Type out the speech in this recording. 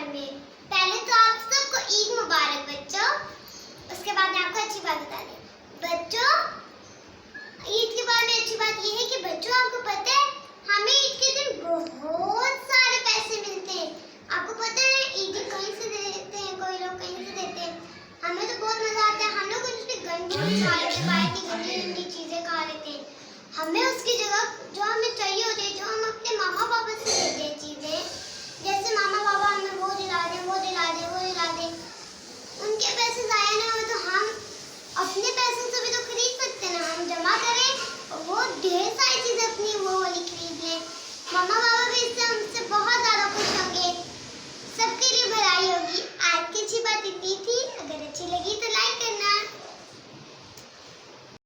घर में। पहले तो आप सबको ईद मुबारक बच्चों। उसके बाद मैं आपको अच्छी बात बता रही हूँ बच्चों। ईद के बाद में अच्छी बात ये है कि बच्चों आपको पता है हमें ईद के दिन बहुत सारे पैसे मिलते हैं। आपको पता है ईद कहीं से देते हैं, कोई लोग कहीं से देते हैं। हमें तो बहुत मजा आता है। हम लोग उसकी गंदी खा लेते हैं, बाहर की गंदी गंदी चीजें खा लेते हैं। हमें उसकी जगह जो हमें चाहिए होती है, जो हम अपने मामा पापा से लेते हैं चीजें, जैसे मामा पापा हमें वो दिला दें, वो दिला दें, वो दिला दें, उनके पैसे जाया ना हो तो हम